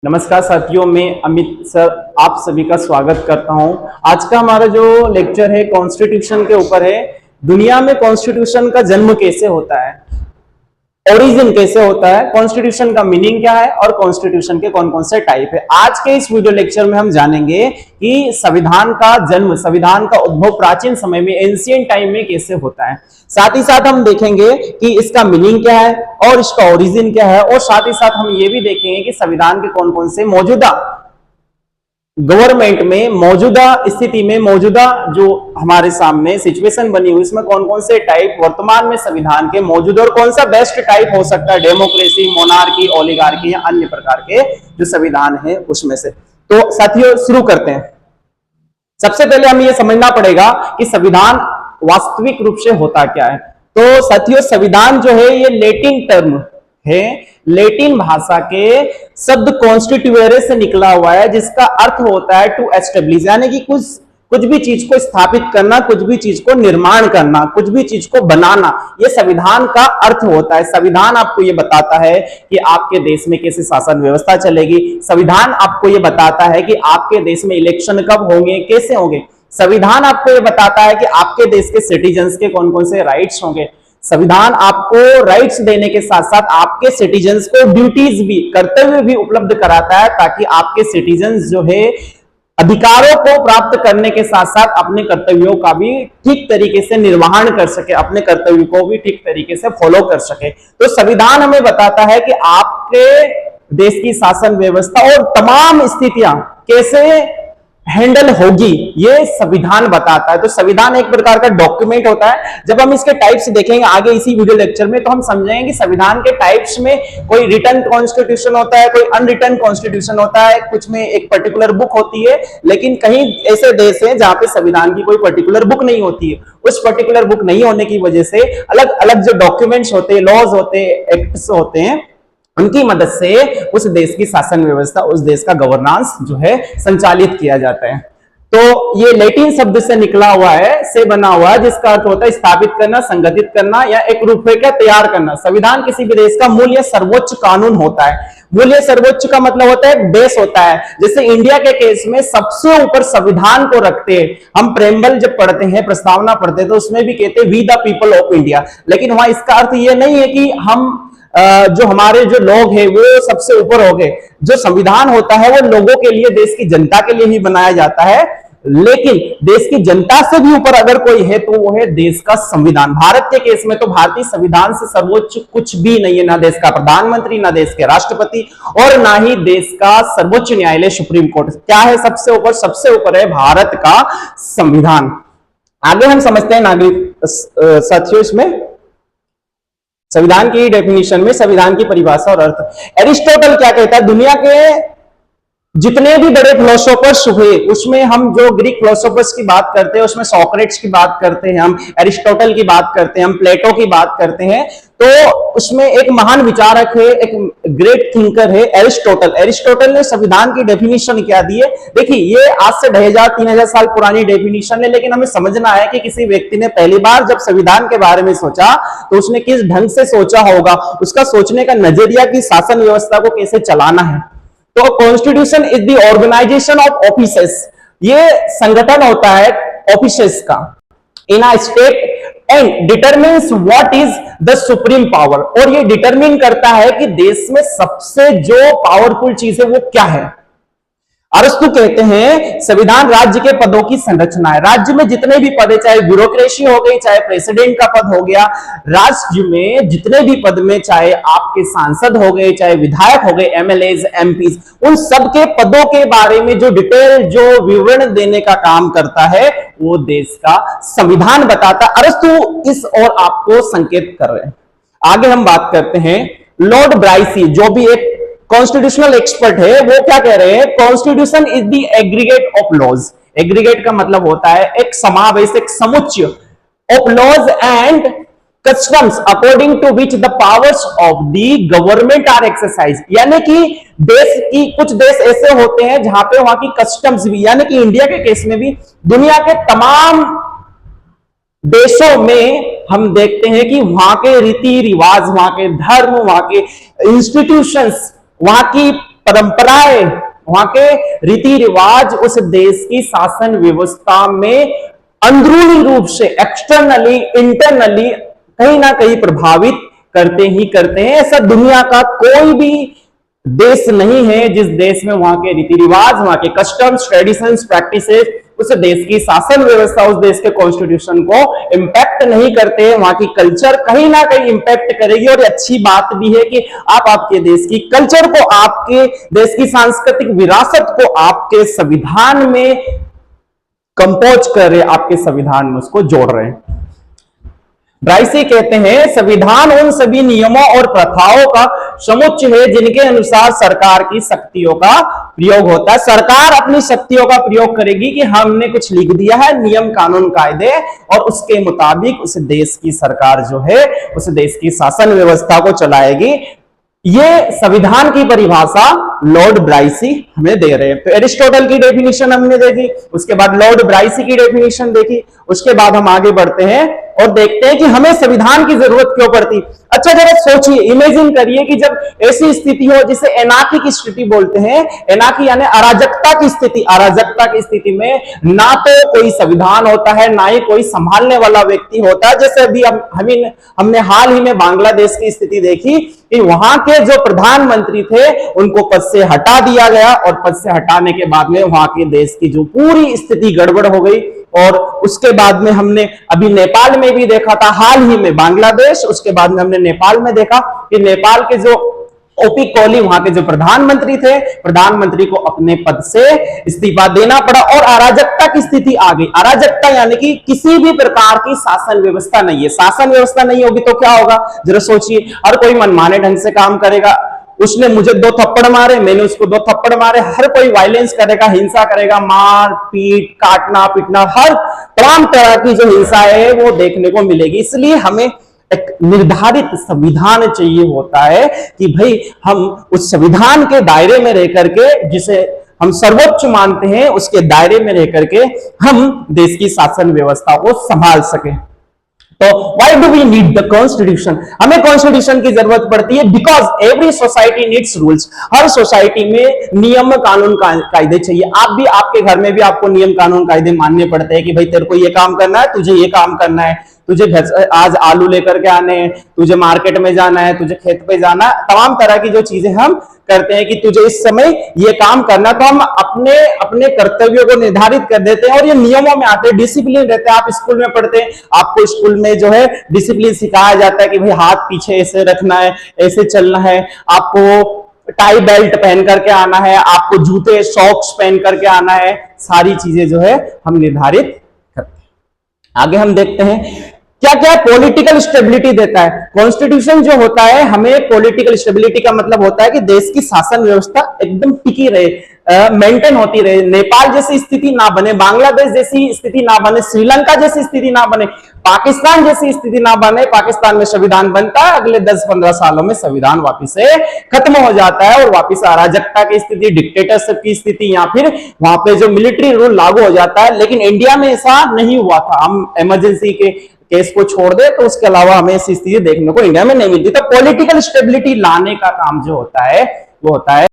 नमस्कार साथियों, मैं अमित सर आप सभी का स्वागत करता हूं। आज का हमारा जो लेक्चर है कॉन्स्टिट्यूशन के ऊपर है। दुनिया में कॉन्स्टिट्यूशन का जन्म कैसे होता है, ओरिजिन कैसे होता है, कॉन्स्टिट्यूशन का मीनिंग क्या है और कॉन्स्टिट्यूशन के कौन कौन से टाइप है। आज के इस वीडियो लेक्चर में हम जानेंगे कि संविधान का जन्म, संविधान का उद्भव प्राचीन समय में, एंशिएंट टाइम में कैसे होता है। साथ ही साथ हम देखेंगे कि इसका मीनिंग क्या है और इसका ओरिजिन क्या है, और साथ ही साथ हम ये भी देखेंगे कि संविधान के कौन कौन से मौजूदा गवर्नमेंट में, मौजूदा स्थिति में, मौजूदा जो हमारे सामने सिचुएशन बनी हुई, इसमें कौन कौन से टाइप वर्तमान में संविधान के मौजूद और कौन सा बेस्ट टाइप हो सकता है, डेमोक्रेसी, मोनार्की, ओलिगार्की या अन्य प्रकार के जो संविधान है उसमें से। तो साथियों शुरू करते हैं। सबसे पहले हमें यह समझना पड़ेगा कि संविधान वास्तविक रूप से होता क्या है। तो साथियों संविधान जो है ये लैटिन टर्म है, लैटिन भाषा के शब्द कॉन्स्टिट्यूएरे से निकला हुआ है, जिसका अर्थ होता है टू एस्टेब्लिश, यानी कि कुछ भी चीज को स्थापित करना, कुछ भी चीज को निर्माण करना, कुछ भी चीज को बनाना, ये संविधान का अर्थ होता है। संविधान आपको ये बताता है कि आपके देश में कैसे शासन व्यवस्था चलेगी। संविधान आपको ये बताता है कि आपके देश में इलेक्शन कब होंगे, कैसे होंगे। संविधान आपको ये बताता है कि आपके देश के सिटीजन्स के कौन कौन से राइट्स होंगे। संविधान आपको राइट्स देने के साथ साथ आपके सिटीजन्स को ड्यूटीज भी, कर्तव्य भी उपलब्ध कराता है, ताकि आपके सिटीजन्स जो है अधिकारों को प्राप्त करने के साथ साथ अपने कर्तव्यों का भी ठीक तरीके से निर्वहन कर सके, अपने कर्तव्य को भी ठीक तरीके से फॉलो कर सके। तो संविधान हमें बताता है कि आपके देश की शासन व्यवस्था और तमाम स्थितियां कैसे हैंडल होगी, ये संविधान बताता है। तो संविधान एक प्रकार का डॉक्यूमेंट होता है। जब हम इसके टाइप्स देखेंगे आगे इसी वीडियो लेक्चर में, तो हम समझेंगे कि संविधान के टाइप्स में कोई रिटन कॉन्स्टिट्यूशन होता है, कोई अनरिटन कॉन्स्टिट्यूशन होता है, कुछ में एक पर्टिकुलर बुक होती है, लेकिन कहीं ऐसे देश हैं जहां पे संविधान की कोई पर्टिकुलर बुक नहीं होती है। उस पर्टिकुलर बुक नहीं होने की वजह से अलग अलग जो डॉक्यूमेंट्स होते हैं, लॉज होते हैं, एक्ट्स होते हैं, उनकी मदद से उस देश की शासन व्यवस्था, उस देश का गवर्नेंस जो है संचालित किया जाता है। तो ये लैटिन शब्द से निकला हुआ है, से बना हुआ है, जिसका अर्थ होता है स्थापित करना, संगठित करना या एक रूपरेखा तैयार करना। संविधान किसी भी देश का मूल्य सर्वोच्च कानून होता है। मूल्य सर्वोच्च का मतलब होता है बेस होता है। जैसे इंडिया के केस में सबसे ऊपर संविधान को रखते हैं। हम प्रेम्बल जब पढ़ते हैं, प्रस्तावना पढ़ते हैं, तो उसमें भी कहते हैं we the people of India, लेकिन वहां इसका अर्थ यह नहीं है कि हम जो हमारे जो लोग हैं वो सबसे ऊपर हो गए। जो संविधान होता है वो लोगों के लिए, देश की जनता के लिए ही बनाया जाता है, लेकिन देश की जनता से भी ऊपर अगर कोई है तो वो है देश का संविधान। भारत के केस में तो भारतीय संविधान से सर्वोच्च कुछ भी नहीं है, ना देश का प्रधानमंत्री, ना देश के राष्ट्रपति, और ना ही देश का सर्वोच्च न्यायालय सुप्रीम कोर्ट। क्या है सबसे ऊपर? सबसे ऊपर है भारत का संविधान। आगे हम समझते हैं नागरिक साथियों, इसमें संविधान की डेफिनेशन में संविधान की परिभाषा और अर्थ। एरिस्टोटल क्या कहता है? दुनिया के जितने भी बड़े फिलोसोफर्स हुए उसमें हम जो ग्रीक फिलोसोफर्स की बात करते हैं उसमें सोक्रेट्स की बात करते हैं, हम एरिस्टोटल की बात करते हैं, हम प्लेटो की बात करते हैं, तो उसमें एक महान विचारक है, एक ग्रेट थिंकर है एरिस्टोटल। एरिस्टोटल ने संविधान की डेफिनेशन क्या दी है? देखिए ये आज से 2000-3000 साल पुरानी डेफिनेशन है, लेकिन हमें समझना है कि किसी व्यक्ति ने पहली बार जब संविधान के बारे में सोचा तो उसने किस ढंग से सोचा होगा, उसका सोचने का नजरिया की शासन व्यवस्था को कैसे चलाना है। तो constitution is the organization of offices, ये संगठन होता है ऑफिसेस का in a state and determines what is the supreme power, और ये डिटरमिन करता है कि देश में सबसे जो पावरफुल चीज है वो क्या है। अरस्तु कहते हैं संविधान राज्य के पदों की संरचना है। राज्य में जितने भी पद है, चाहे ब्यूरोक्रेसी हो गई, चाहे प्रेसिडेंट का पद हो गया, राज्य में जितने भी पद में, चाहे आपके सांसद हो गए, चाहे विधायक हो गए, एमएलएज, एमपीज, उन सबके पदों के बारे में जो डिटेल, जो विवरण देने का काम करता है वो देश का संविधान बताता है। अरस्तु इस और आपको संकेत कर रहे हैं। आगे हम बात करते हैं लॉर्ड ब्राइसी, जो भी एक कॉन्स्टिट्यूशनल एक्सपर्ट है, वो क्या कह रहे हैं? Constitution is the aggregate of laws. Aggregate का मतलब होता है एक समावेश, एक समुच्चय of laws and customs according to which the powers of the government are exercise. यानी कि देश की, कुछ देश ऐसे होते हैं जहां पे वहां की कस्टम्स भी, यानी कि इंडिया के केस में भी दुनिया के तमाम देशों में हम देखते हैं कि वहां के रीति रिवाज, वहां के धर्म, वहां के इंस्टीट्यूशंस, वहां की परंपराएं, वहां के रीति रिवाज उस देश की शासन व्यवस्था में अंदरूनी रूप से, एक्सटर्नली इंटरनली कहीं ना कहीं प्रभावित करते ही करते हैं। ऐसा दुनिया का कोई भी देश नहीं है जिस देश में वहां के रीति रिवाज, वहां के कस्टम्स, ट्रेडिशंस, प्रैक्टिसेस उस देश की शासन व्यवस्था, उस देश के कॉन्स्टिट्यूशन को इंपैक्ट नहीं करते। वहां की कल्चर कहीं ना कहीं इंपैक्ट करेगी। और अच्छी बात भी है कि आप आपके देश की कल्चर को, आपके देश की सांस्कृतिक विरासत को आपके संविधान में कंपोज कर रहे, आपके संविधान में उसको जोड़ रहे हैं। ब्राइसी कहते हैं संविधान उन सभी नियमों और प्रथाओं का समुच्चय है जिनके अनुसार सरकार की शक्तियों का प्रयोग होता है। सरकार अपनी शक्तियों का प्रयोग करेगी कि हमने कुछ लिख दिया है, नियम कानून कायदे, और उसके मुताबिक उस देश की सरकार जो है उस देश की शासन व्यवस्था को चलाएगी। ये संविधान की परिभाषा लॉर्ड ब्राइसी हमें दे रहे हैं। तो एरिस्टोटल की डेफिनेशन हमने देखी, उसके बाद लॉर्ड ब्राइसी की डेफिनेशन देखी, उसके बाद हम आगे बढ़ते हैं और देखते हैं कि हमें संविधान की जरूरत क्यों पड़ती। अच्छा जरा सोचिए, इमेजिन करिए कि जब ऐसी स्थिति हो जिसे एनार्की की स्थिति बोलते हैं, एनार्की यानी अराजकता की स्थिति। अराजकता की स्थिति में ना तो कोई संविधान होता है, ना ही कोई संभालने वाला व्यक्ति होता है। जैसे अभी हमने हाल ही में बांग्लादेश की स्थिति देखी कि वहां के जो प्रधानमंत्री थे उनको पद से हटा दिया गया, और पद से हटाने के बाद में वहां के देश की जो पूरी स्थिति गड़बड़ हो गई। और उसके बाद में हमने अभी नेपाल में भी देखा था, हाल ही में बांग्लादेश, उसके बाद में हमने नेपाल में देखा कि नेपाल के जो ओपी कोहली वहां के जो प्रधानमंत्री थे, प्रधानमंत्री को अपने पद से इस्तीफा देना पड़ा और अराजकता की स्थिति आ गई। अराजकता यानी कि किसी भी प्रकार की शासन व्यवस्था नहीं है। शासन व्यवस्था नहीं होगी तो क्या होगा, जरा सोचिए। हर कोई मनमाने ढंग से काम करेगा। उसने मुझे 2 थप्पड़ मारे, मैंने उसको 2 थप्पड़ मारे। हर कोई वायलेंस करेगा, हिंसा करेगा, मार पीट, काटना पीटना, हर तमाम तरह की जो हिंसा है वो देखने को मिलेगी। इसलिए हमें एक निर्धारित संविधान चाहिए होता है कि भाई हम उस संविधान के दायरे में रह करके, जिसे हम सर्वोच्च मानते हैं, उसके दायरे में रह करके हम देश की शासन व्यवस्था को संभाल सकें। तो why do we need the constitution? हमें कॉन्स्टिट्यूशन की जरूरत पड़ती है because every society needs rules. हर सोसाइटी में नियम कानून कायदे चाहिए। आप भी, आपके घर में भी आपको नियम कानून कायदे मानने पड़ते हैं कि भाई तेरे को ये काम करना है, तुझे ये काम करना है, तुझे घर आज आलू लेकर के आने हैं, तुझे मार्केट में जाना है, तुझे खेत पे जाना है। तमाम तरह की जो चीजें हम करते हैं कि तुझे इस समय ये काम करना, तो हम अपने अपने कर्तव्यों को निर्धारित कर देते हैं और ये नियमों में आते हैं, डिसिप्लिन रहते हैं। आप स्कूल में पढ़ते हैं, आपको स्कूल में जो है डिसिप्लिन सिखाया जाता है कि भाई हाथ पीछे ऐसे रखना है, ऐसे चलना है, आपको टाई बेल्ट पहन करके आना है, आपको जूते सॉक्स पहन करके आना है। सारी चीजें जो है हम निर्धारित करते हैं। आगे हम देखते हैं क्या क्या पॉलिटिकल स्टेबिलिटी देता है। कॉन्स्टिट्यूशन जो होता है, हमें पॉलिटिकल स्टेबिलिटी का मतलब होता है कि देश की शासन व्यवस्था एकदम टिकी रहे, मेंटेन होती रहे। नेपाल जैसी स्थिति ना बने, बांग्लादेश जैसी स्थिति ना बने, श्रीलंका जैसी स्थिति ना बने, पाकिस्तान जैसी स्थिति ना बने। पाकिस्तान में संविधान बनता है, अगले 10-15 सालों में संविधान वापिस से खत्म हो जाता है और वापिस अराजकता की स्थिति, डिक्टेटरशिप की स्थिति, या फिर वहां पे जो मिलिट्री रूल लागू हो जाता है। लेकिन इंडिया में ऐसा नहीं हुआ था। हम इमरजेंसी के केस को छोड़ दे तो उसके अलावा हमें ऐसी स्थिति देखने को इंडिया में नहीं मिलती। तो पॉलिटिकल स्टेबिलिटी लाने का काम जो होता है वो होता है